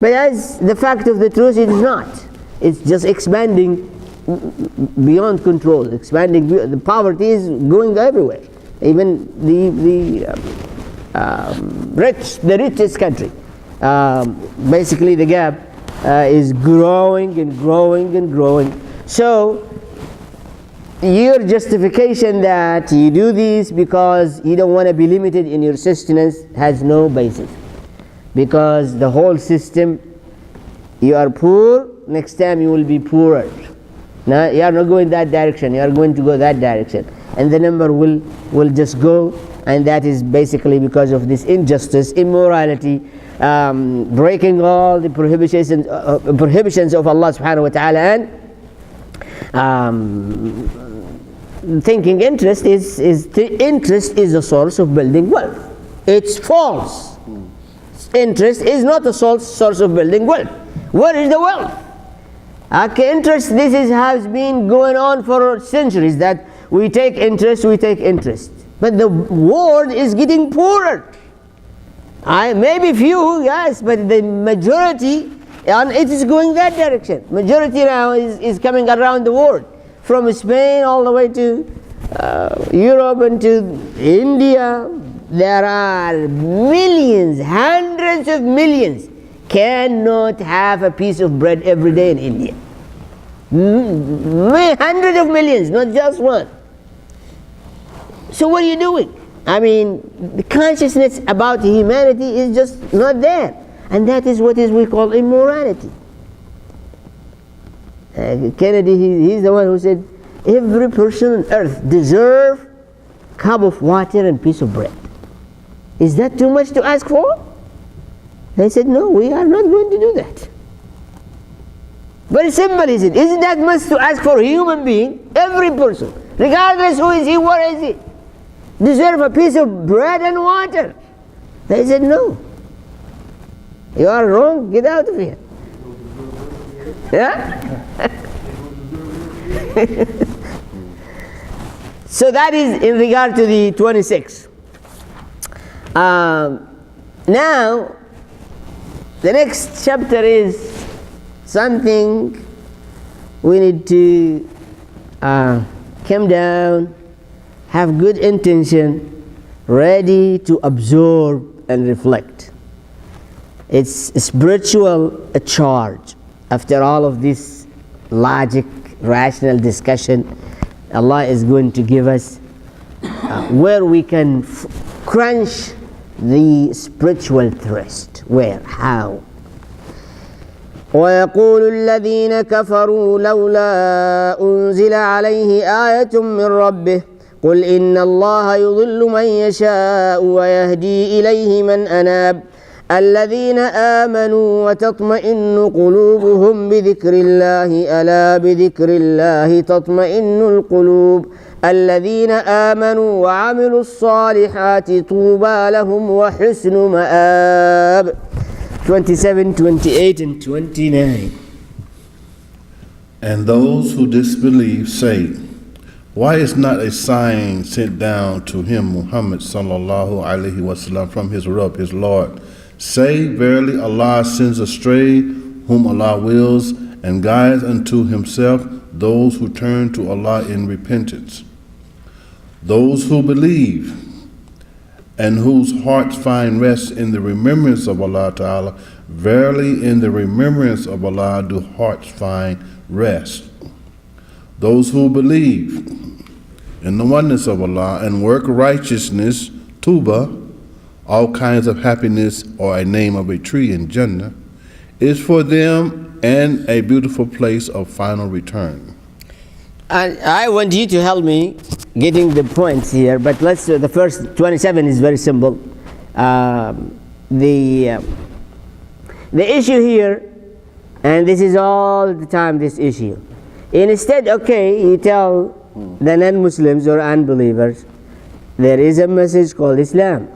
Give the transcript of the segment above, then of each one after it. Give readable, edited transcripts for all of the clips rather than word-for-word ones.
But as the fact of the truth, it is not. It's just expanding beyond control. Expanding, the poverty is going everywhere. Even the richest country. Basically, the gap is growing and growing and growing. So, your justification that you do this because you don't want to be limited in your sustenance has no basis. Because the whole system, you are poor, next time you will be poorer. Now you are not going that direction, you are going to go that direction. And the number will just go, and that is basically because of this injustice, immorality, breaking all the prohibitions of Allah subhanahu wa ta'ala, and thinking interest is a source of building wealth. It's false. Interest is not a source of building wealth. Where is the wealth? Okay, interest, this has been going on for centuries, that we take interest. But the world is getting poorer. Maybe few, yes, but the majority, and it is going that direction. Majority now is coming around the world, from Spain all the way to Europe and to India. There are millions, hundreds of millions, cannot have a piece of bread every day in India. Hundreds of millions, not just one. So what are you doing? I mean, the consciousness about humanity is just not there. And that is what we call immorality. Kennedy, he's the one who said, every person on earth deserves a cup of water and piece of bread. Is that too much to ask for? They said, no, we are not going to do that. Very simple, is it? Isn't that much to ask for a human being? Every person, regardless who is he, what is he, deserve a piece of bread and water. They said, no. You are wrong, get out of here. Yeah? So that is in regard to the 26. Now, the next chapter is something we need to come down, have good intention, ready to absorb and reflect. It's a spiritual charge. After all of this logic, rational discussion, Allah is going to give us where we can crunch the spiritual thrust. Where? How? ويقول الذين كفروا لولا أنزل عليه آية من ربه قل إن الله يضل من يشاء ويهدي إليه من أناب الذين آمنوا وتطمئن قلوبهم بذكر الله ألا بذكر الله تطمئن القلوب الذين آمنوا وعملوا الصالحات طوبى لهم وحسن مآب. 27, 28 and 29. And those who disbelieve say, why is not a sign sent down to him, Muhammad sallallahu alaihi wasallam, from his Rabb, his Lord? Say, verily Allah sends astray whom Allah wills, and guides unto himself those who turn to Allah in repentance. Those who believe and whose hearts find rest in the remembrance of Allah Ta'ala, verily in the remembrance of Allah do hearts find rest. Those who believe in the oneness of Allah and work righteousness, tuba, all kinds of happiness, or a name of a tree in Jannah, is for them and a beautiful place of final return. And I want you to help me getting the points here, but let's the first 27 is very simple. The issue here, and this is all the time this issue. Instead, okay, you tell the non-Muslims or unbelievers, there is a message called Islam.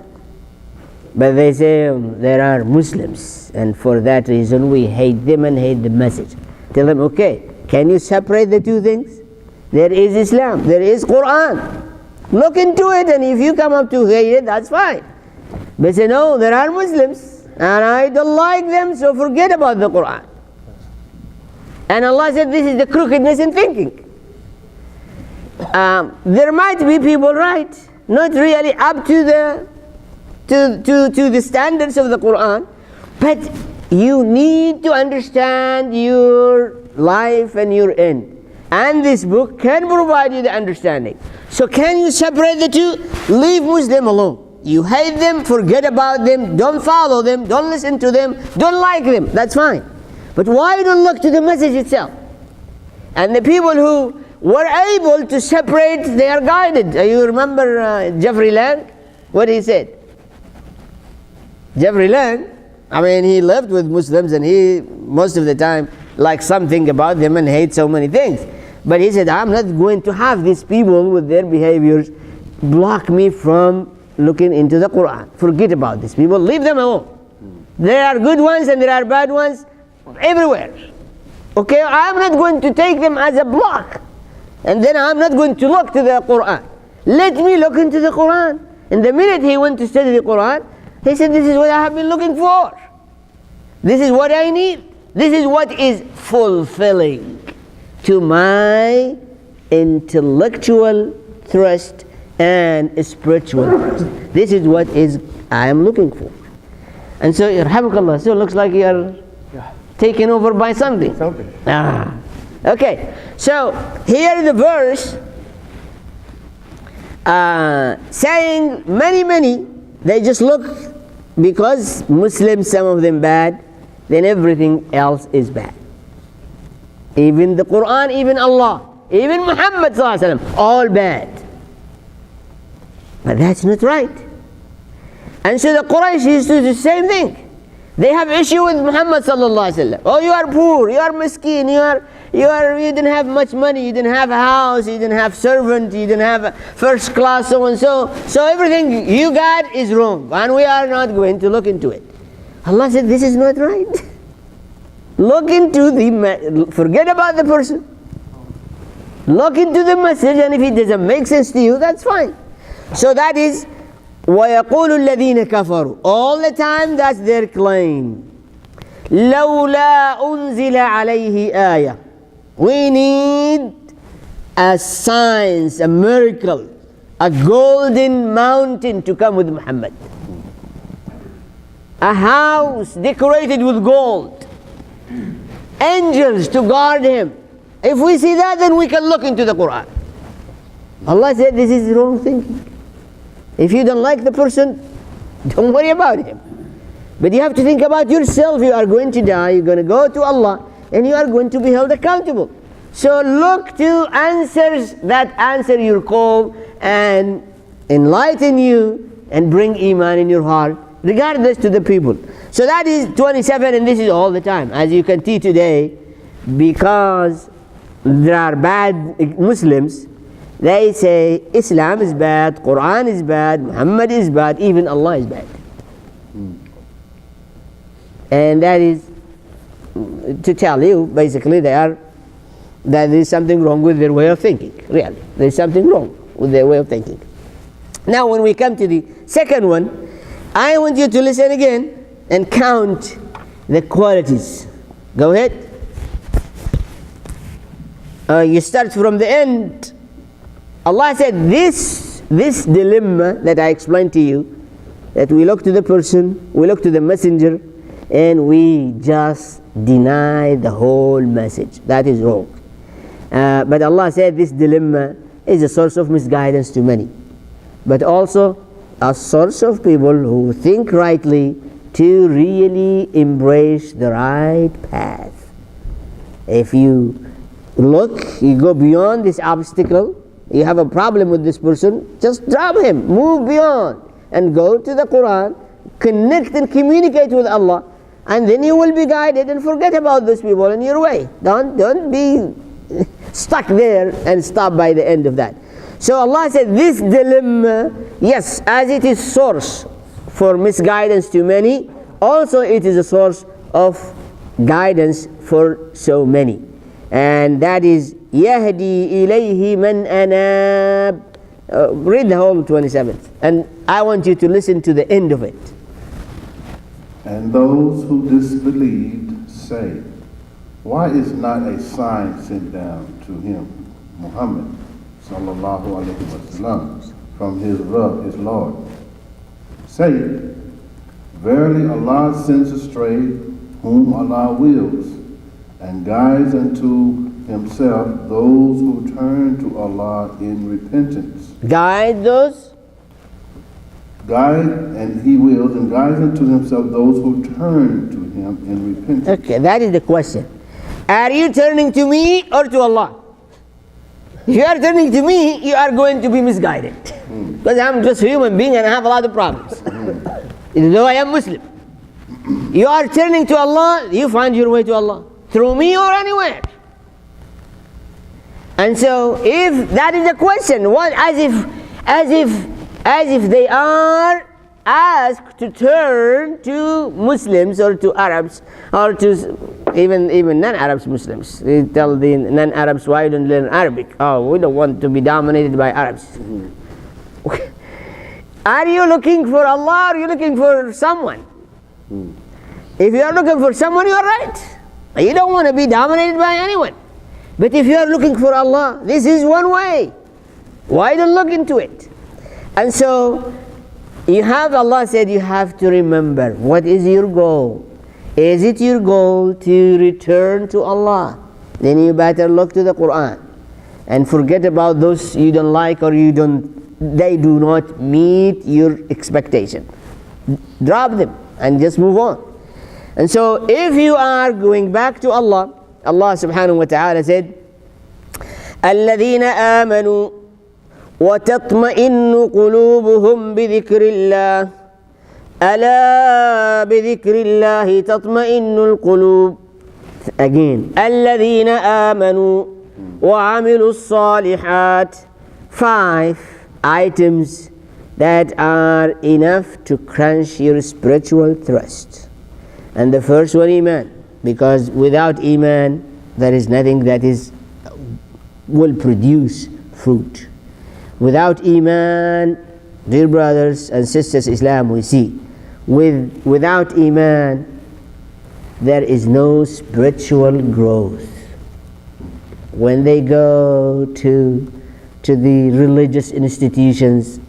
But they say there are Muslims, and for that reason we hate them and hate the message. Tell them, okay, can you separate the two things? There is Islam, there is Quran. Look into it, and if you come up to hate it, that's fine. But say, no, there are Muslims, and I don't like them, so forget about the Quran. And Allah said this is the crookedness in thinking. There might be people, right, not really up to the standards of the Quran, but you need to understand your life and your end. And this book can provide you the understanding. So can you separate the two? Leave Muslim alone. You hate them, forget about them, don't follow them, don't listen to them, don't like them. That's fine. But why don't look to the message itself? And the people who were able to separate, they are guided. You remember Jeffrey Lang? What he said? Jeffrey Lang, I mean, he lived with Muslims and he, most of the time, liked something about them and hates so many things. But he said, I'm not going to have these people with their behaviors block me from looking into the Quran. Forget about these people, leave them alone. There are good ones and there are bad ones everywhere. Okay, I'm not going to take them as a block. And then I'm not going to look to the Quran. Let me look into the Quran. And the minute he went to study the Quran, he said, this is what I have been looking for. This is what I need. This is what is fulfilling to my intellectual thrust and spiritual thrust. This is what I am looking for. And so, Yarhamukallah, so it looks like you are taken over by something. Okay, so here the verse saying many, they just look, because Muslims, some of them bad, then everything else is bad. Even the Quran, even Allah, even Muhammad sallallahu alaihi wasallam, all bad. But that's not right. And so the Quraysh used to do the same thing. They have issue with Muhammad sallallahu alaihi wasallam. Oh, you are poor, you are miskin, you didn't have much money, you didn't have a house, you didn't have servant, you didn't have a first class so and so. So everything you got is wrong, and we are not going to look into it. Allah said, this is not right. Look into forget about the person. Look into the message, and if it doesn't make sense to you, that's fine. So that is وَيَقُولُ الَّذِينَ كَفَرُوا. All the time that's their claim. لَوْلَا أُنزِلَ عَلَيْهِ آيَةٌ. We need a science, a miracle, a golden mountain to come with Muhammad. A house decorated with gold. Angels to guard him. If we see that, then we can look into the Quran. Allah said this is wrong thinking. If you don't like the person, don't worry about him. But you have to think about yourself. You are going to die, you're going to go to Allah, and you are going to be held accountable. So look to answers that answer your call and enlighten you and bring Iman in your heart, regardless to the people. So that is 27, and this is all the time, as you can see today, because there are bad Muslims. They say Islam is bad, Quran is bad, Muhammad is bad, even Allah is bad. And that is to tell you, basically, that there is something wrong with their way of thinking. Really, there is something wrong with their way of thinking. Now, when we come to the second one, I want you to listen again and count the qualities. Go ahead. You start from the end. Allah said this dilemma that I explained to you, that we look to the person, we look to the messenger, and we just deny the whole message. That is wrong. But Allah said this dilemma is a source of misguidance to many, but also a source of people who think rightly to really embrace the right path. If you look, you go beyond this obstacle, you have a problem with this person, just drop him, move beyond, and go to the Quran, connect and communicate with Allah, and then you will be guided, and forget about those people in your way. Don't be stuck there and stop by the end of that. So Allah said this dilemma, yes, as it is source for misguidance to many, also it is a source of guidance for so many. And that is يَهْدِي إِلَيْهِ مَنْ أَنَابَ. Read the whole 27th. And I want you to listen to the end of it. And those who disbelieved say, why is not a sign sent down to him, Muhammad sallallahu alaihi wasallam, from his Rabb, his Lord? Say, verily Allah sends astray whom Allah wills, and guides unto himself those who turn to Allah in repentance. Guide those? Guide, and he wills, and guides unto himself those who turn to him in repentance. Okay, that is the question. Are you turning to me or to Allah? If you are turning to me, you are going to be misguided. Because I'm just a human being and I have a lot of problems. Though I am Muslim. You are turning to Allah, you find your way to Allah. Through me or anywhere. And so, if that is the question, what, as if they are asked to turn to Muslims or to Arabs or to even non-Arabs Muslims. They tell the non-Arabs, why don't learn Arabic? Oh, we don't want to be dominated by Arabs. Are you looking for Allah or are you looking for someone? If you are looking for someone, you are right. You don't want to be dominated by anyone. But if you are looking for Allah, this is one way. Why don't look into it? And so, Allah said you have to remember, what is your goal? Is it your goal to return to Allah? Then you better look to the Quran and forget about those you don't like or they do not meet your expectation. Drop them and just move on. And so if you are going back to Allah, Allah subhanahu wa ta'ala said, الَّذِينَ آمَنُوا وَتَطْمَئِنُّ قُلُوبُهُمْ بِذِكْرِ اللَّهِ أَلَا بِذِكْرِ اللَّهِ تَطْمَئِنُّ الْقُلُوبُ. Again, الَّذِينَ آمَنُوا وَعَمِلُوا الصَّالِحَاتِ. 5 items that are enough to crunch your spiritual thrust. And the first one, Iman, because without Iman there is nothing that will produce fruit. Without Iman, dear brothers and sisters, Islam, we see, without Iman there is no spiritual growth. When they go to the religious institutions,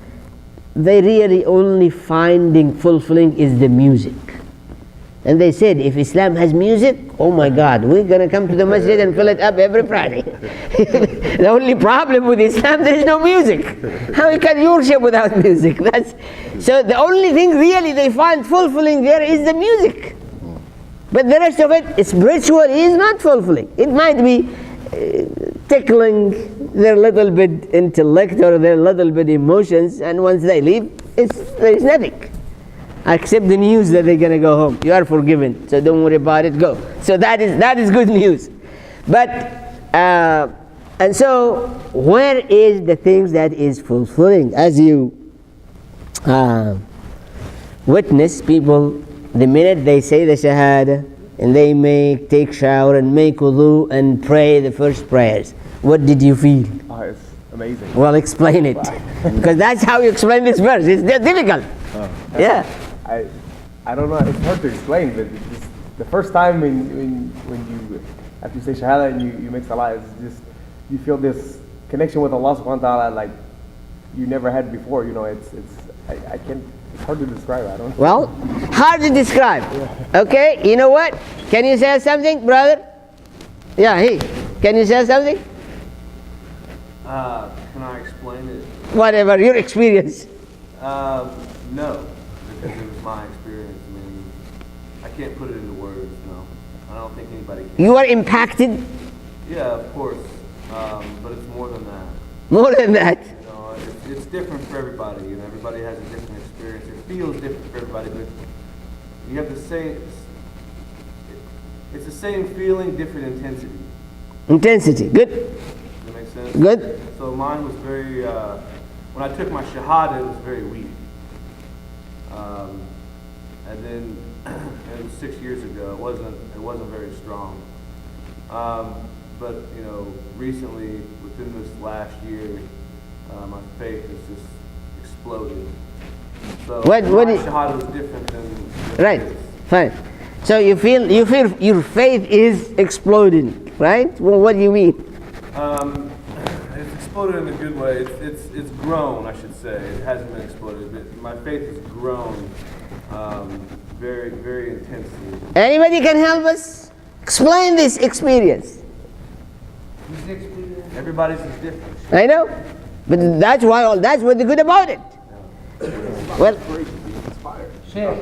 they really only finding fulfilling is the music. And they said, if Islam has music, oh my God, we're going to come to the masjid and fill it up every Friday. The only problem with Islam, there is no music. How can you worship without music? So the only thing really they find fulfilling there is the music. But the rest of it, spiritual, is not fulfilling. It might be tickling their little bit intellect or their little bit emotions, and once they leave, there is nothing. Accept the news that they're going to go home. You are forgiven, so don't worry about it, go. So that is good news. But, and so, where is the things that is fulfilling? As you witness people, the minute they say the Shahada, and they take shower and make wudu and pray the first prayers, what did you feel? Oh, it's amazing. Well, explain it. Because that's how you explain this verse. It's difficult. Yeah. I don't know, it's hard to explain, but it's just the first time when you, after you say Shahada and you make Salah, it's just, you feel this connection with Allah subhanahu wa ta'ala like you never had before, I can't, it's hard to describe, I don't know. Well, hard to describe. Okay, you know what? Can you say something, brother? Yeah, can you say something? Can I explain it? Whatever, your experience. No. Because it was my experience. I mean, I can't put it into words, no. I don't think anybody can. You are impacted? Yeah, of course. But it's more than that. More than that? It's different for everybody. Everybody has a different experience. It feels different for everybody, but you have the same, it's the same feeling, different intensity. Intensity, good. Does that make sense? Good. So mine was very, when I took my Shahada, it was very weak. And then it was 6 years ago. It wasn't very strong. But recently, within this last year, my faith has just exploded. So what my is Shahada was different than right? his. Fine. So you feel your faith is exploding, right? Well, what do you mean? It's exploded in a good way. It's grown, I should say. It hasn't been exploded, but my faith has grown very, very intensely. Anybody can help us? Explain this experience. Everybody's is different. I know, but that's what's good about it. Well,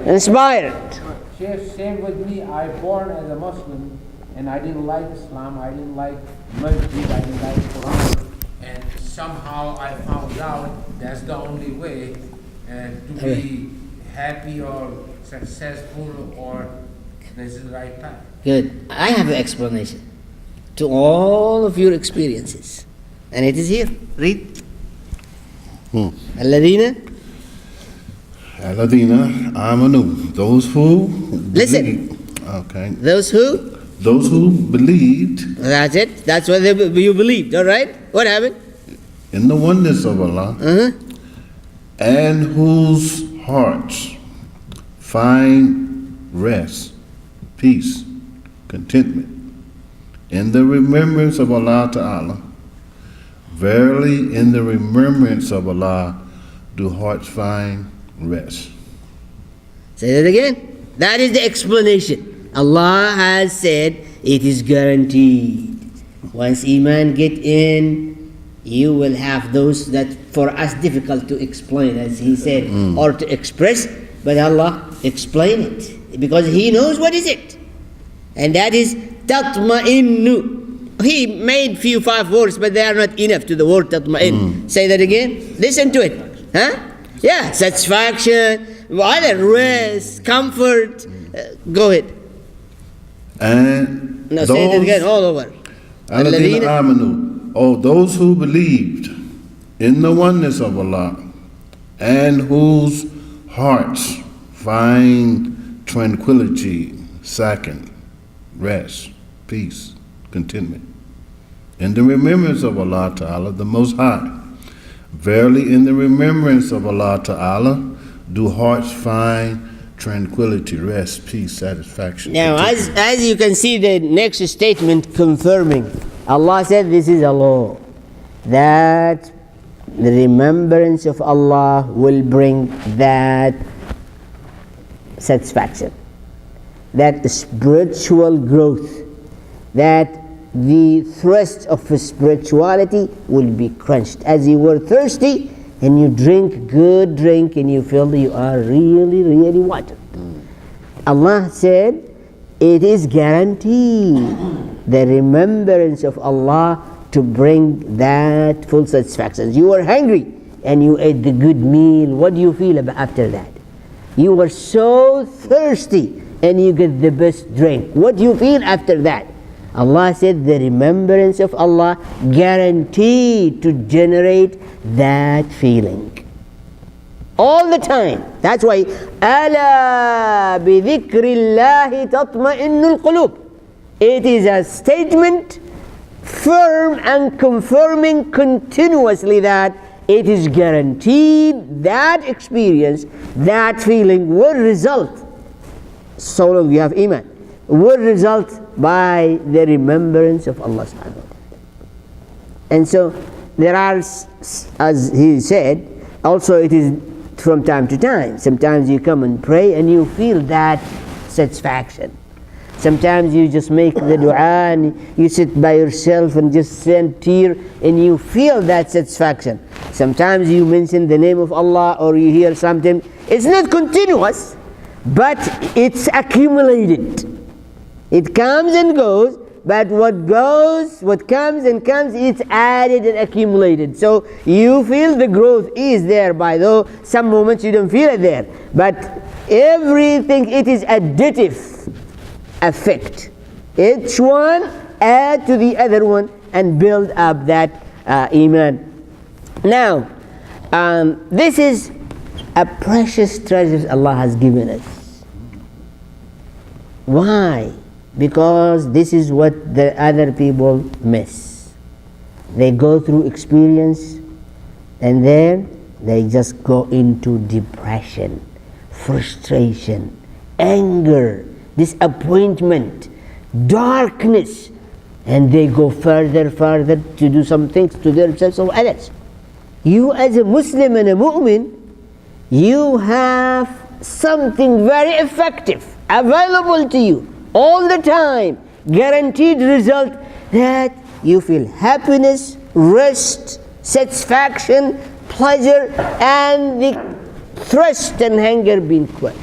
inspired. Same with me. I born as a Muslim, and I didn't like Islam. I didn't like Masjid. I didn't like Quran. And somehow I found out that's the only way to be happy or successful, or this is the right path. Good. I have an explanation to all of your experiences, and it is here. Read. الذين Alladina amanu, those who Listen. believed. Okay. Those who. Those who believed That's it. That's what you believed. All right. What happened? in the oneness of Allah, and whose hearts find rest, peace, contentment in the remembrance of Allah Ta'ala. Verily, in the remembrance of Allah do hearts find rest. Say that again. That is the explanation. Allah has said it is guaranteed. Once Iman get in, you will have those that for us difficult to explain, as he said, or to express, but Allah explain it because He knows what is it, and that is tatma'innu. He made few 5 words, but they are not enough to the word tatma'in. Say that again. Listen to it. Huh? Yeah, satisfaction, other rest, comfort. Go ahead. And No, say it again, all over. Alladina amanu, those who believed in the oneness of Allah, and whose hearts find tranquility, sakin, rest, peace, contentment in the remembrance of Allah Ta'ala, the Most High. Verily, in the remembrance of Allah Ta'ala do hearts find tranquility, rest, peace, satisfaction. Now, as you can see, the next statement confirming, Allah said this is a law, that the remembrance of Allah will bring that satisfaction, that spiritual growth, that the thirst of spirituality will be quenched. As you were thirsty and you drink good drink and you feel you are really, really water. Allah said it is guaranteed, the remembrance of Allah to bring that full satisfaction. You were hungry and you ate the good meal. What do you feel about after that? You were so thirsty and you get the best drink. What do you feel after that? Allah said the remembrance of Allah guaranteed to generate that feeling all the time. That's why ala bi dhikrillahi tatma'innul qulub. It is a statement firm and confirming continuously that it is guaranteed that experience, that feeling will result, so long you have iman, will result by the remembrance of Allah subhanahu wa ta'ala. And so there are, as he said, also it is from time to time. Sometimes you come and pray and you feel that satisfaction. Sometimes you just make the dua and you sit by yourself and just send tear and you feel that satisfaction. Sometimes you mention the name of Allah or you hear something. It's not continuous, but it's accumulated. It comes and goes, but what comes and comes, it's added and accumulated. So you feel the growth is there, by though some moments you don't feel it there. But everything, it is additive effect. Each one add to the other one and build up that iman. Now, this is a precious treasure Allah has given us. Why? Because this is what the other people miss. They go through experience and then they just go into depression, frustration, anger, disappointment, darkness, and they go further to do some things to themselves or others. You as a Muslim and a mu'min, you have something very effective available to you all the time, guaranteed result, that you feel happiness, rest, satisfaction, pleasure, and the thirst and hunger being quenched.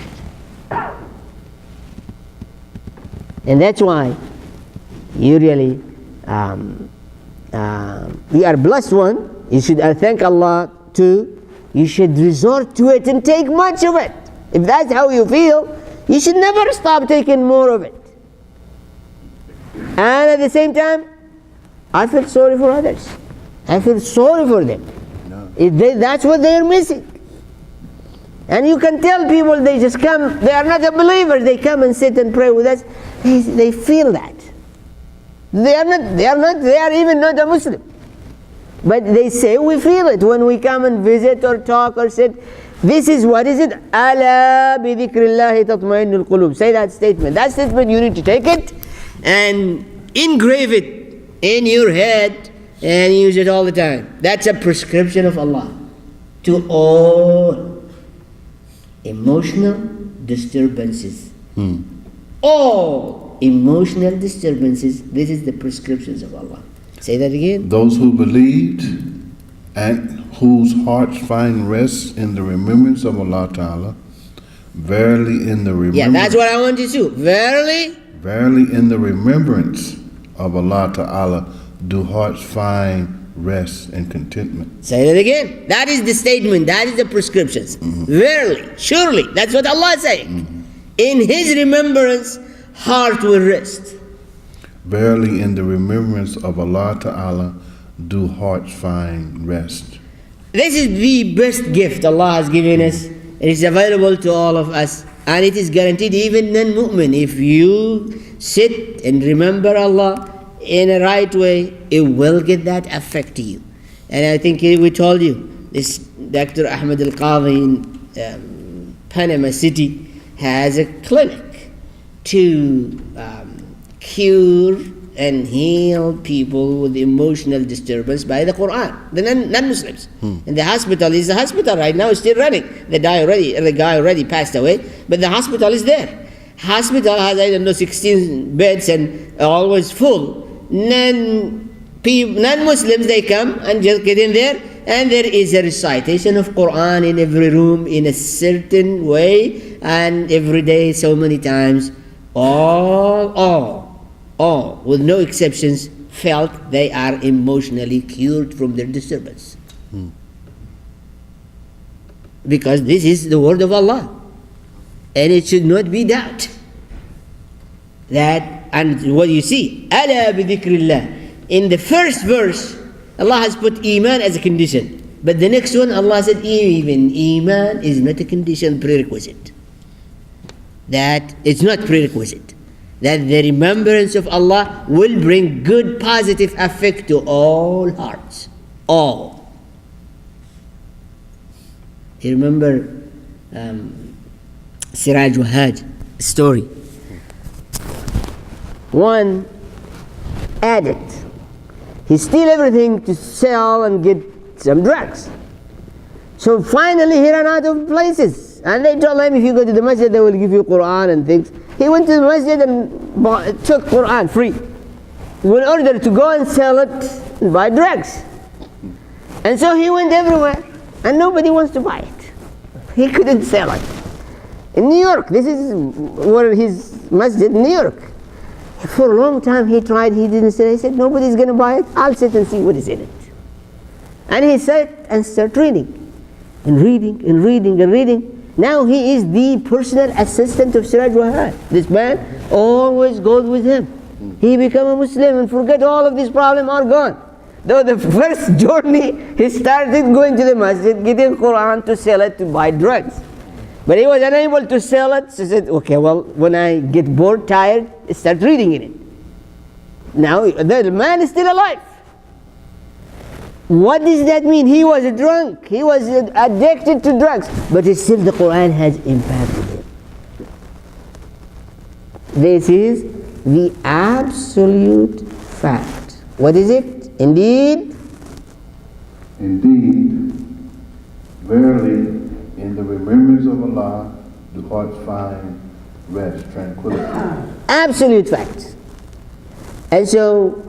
And that's why you really we are blessed one. You should thank Allah too. You should resort to it and take much of it. If that's how you feel, you should never stop taking more of it. And at the same time, I feel sorry for others. I feel sorry for them. That's what they are missing. And you can tell people, they just come, they are not a believer, they come and sit and pray with us. They feel that. They are even not a Muslim. But they say we feel it when we come and visit or talk or sit. This is what is it? Ala bi dhikrillahi tatma'innul qulub. Say that statement. That statement, you need to take it and engrave it in your head and use it all the time. That's a prescription of Allah to all emotional disturbances. All emotional disturbances, this is the prescriptions of Allah. Say that again. Those who believed and whose hearts find rest in the remembrance of Allah Ta'ala, verily in the remembrance. Yeah, that's what I want you to. Verily in the remembrance of Allah Ta'ala do hearts find rest and contentment. Say that again. That is the statement. That is the prescriptions. Verily, surely, that's what Allah is saying. In His remembrance, heart will rest. Verily in the remembrance of Allah Ta'ala do hearts find rest. This is the best gift Allah has given us. It is available to all of us. And it is guaranteed even non-mu'min. If you sit and remember Allah in a right way, it will get that effect to you. And I think we told you, this Dr. Ahmed Al-Qadhi in Panama City has a clinic to cure and heal people with emotional disturbance by the Quran, the non-Muslims. And the hospital is a hospital right now, it's still running. The guy already passed away, but the hospital is there. Hospital has, 16 beds and always full. Non-Muslims, they come and just get in there, and there is a recitation of Quran in every room in a certain way, and every day so many times. All, with no exceptions, felt they are emotionally cured from their disturbance. Because this is the word of Allah. And it should not be doubt. That, and what you see, Ala bi dhikrillah. In the first verse, Allah has put Iman as a condition. But the next one, Allah said, even Iman is not a condition, prerequisite. That it's not prerequisite. That the remembrance of Allah will bring good, positive effect to all hearts. All. You remember Siraj Wahad story. One addict. He steal everything to sell and get some drugs. So finally he ran out of places. And they told him, if you go to the masjid, they will give you Quran and things. He went to the masjid and took Quran free, in order to go and sell it and buy drugs. And so he went everywhere, and nobody wants to buy it. He couldn't sell it. In New York, this is where his masjid, New York. For a long time he tried, he didn't sell it. He said, nobody's going to buy it, I'll sit and see what is in it. And he sat and started reading, and reading, and reading, and reading. Now he is the personal assistant of Siraj Wahad. This man always goes with him. He become a Muslim and forget all of these problems are gone. Though the first journey, he started going to the masjid, getting Quran to sell it, to buy drugs. But he was unable to sell it, so he said, okay, well, when I get bored, tired, I start reading in it. Now the man is still alive. What does that mean? He was a drunk. He was addicted to drugs. But still the Quran has impacted him. This is the absolute fact. What is it? Indeed, Indeed, verily, in the remembrance of Allah, do hearts find rest, tranquility. absolute fact. And so,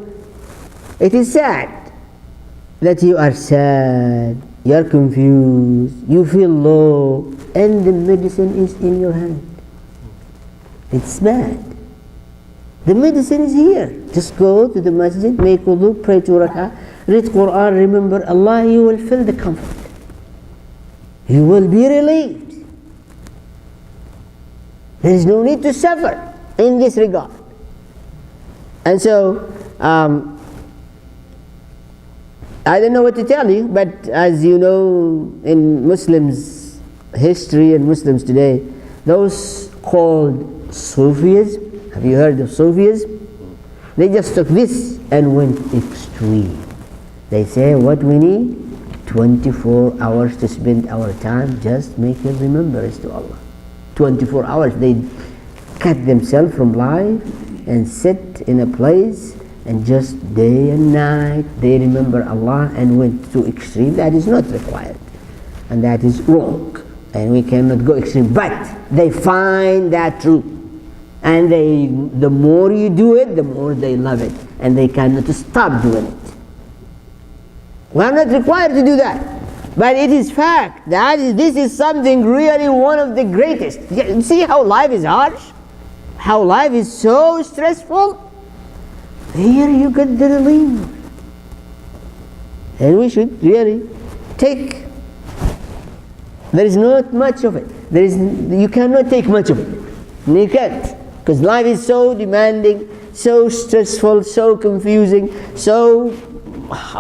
it is sad that you are sad, you are confused, you feel low, and the medicine is in your hand. It's bad. The medicine is here. Just go to the masjid, make wudu, pray 2 rak'ah, read Quran, remember Allah, you will feel the comfort. You will be relieved. There is no need to suffer in this regard. And so, I don't know what to tell you, but as you know, in Muslims' history and Muslims today, those called Sufism, have you heard of Sufism? They just took this and went extreme. They say what we need, 24 hours to spend our time just making remembrance to Allah. 24 hours, they cut themselves from life and sit in a place and just day and night they remember Allah and went to extreme. That is not required and that is wrong, and we cannot go extreme, but they find that truth, and the more you do it, the more they love it, and they cannot stop doing it. We are not required to do that, but it is fact that this is something really one of the greatest. You see how life is harsh, how life is so stressful. Here you get the relief, and we should really take. There is not much of it. You cannot take much of it. You can't, because life is so demanding, so stressful, so confusing, so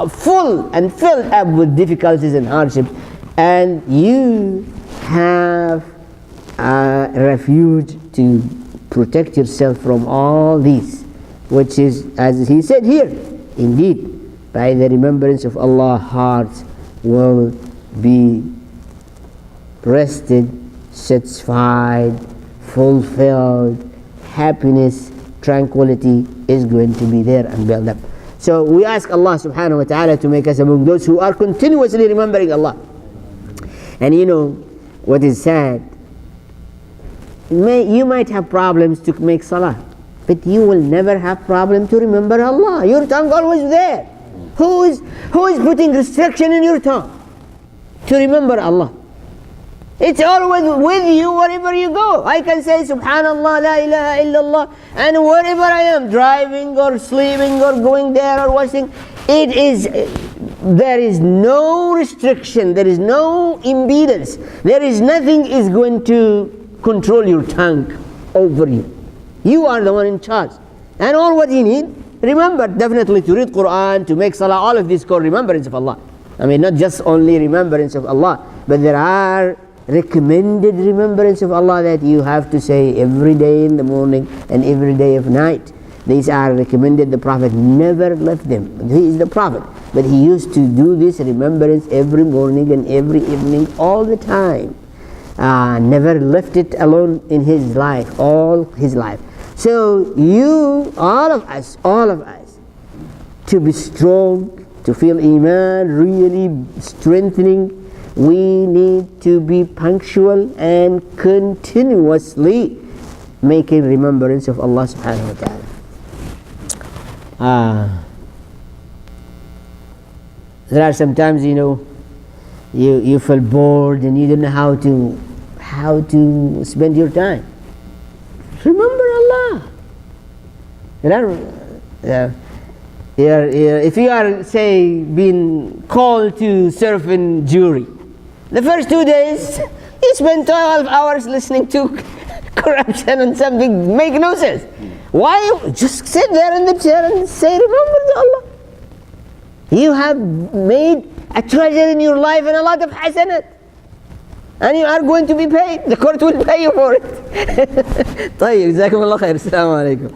full and filled up with difficulties and hardships, and you have a refuge to protect yourself from all these, which is, as he said here, indeed, by the remembrance of Allah, hearts will be rested, satisfied, fulfilled, happiness, tranquility is going to be there and built up. So we ask Allah subhanahu wa ta'ala to make us among those who are continuously remembering Allah. And you know what is sad? You might have problems to make salah, but you will never have problem to remember Allah. Your tongue always there. Who is putting restriction in your tongue to remember Allah? It's always with you wherever you go. I can say Subhanallah, La ilaha illallah, and wherever I am, driving or sleeping or going there or watching, there is no restriction, there is no impedance, there is nothing is going to control your tongue over you. You are the one in charge. And all what you need, remember, definitely to read Quran, to make salah, all of this called remembrance of Allah. I mean, not just only remembrance of Allah, but there are recommended remembrance of Allah that you have to say every day in the morning and every day of night. These are recommended. The Prophet never left them. He is the Prophet, but he used to do this remembrance every morning and every evening all the time. Never left it alone in his life, all his life. So you, all of us, to be strong, to feel Iman really strengthening, we need to be punctual and continuously making remembrance of Allah subhanahu wa ta'ala. There are sometimes, you feel bored and you don't know how to spend your time. Remember Allah. If you are, say, being called to serve in jury, the first 2 days you spend 12 hours listening to corruption and something make no sense. Why? Just sit there in the chair and say remember to Allah. You have made a treasure in your life and a lot of hasanat, and you are going to be paid. The court will pay you for it. طيب جزاكم الله خير. السلام عليكم.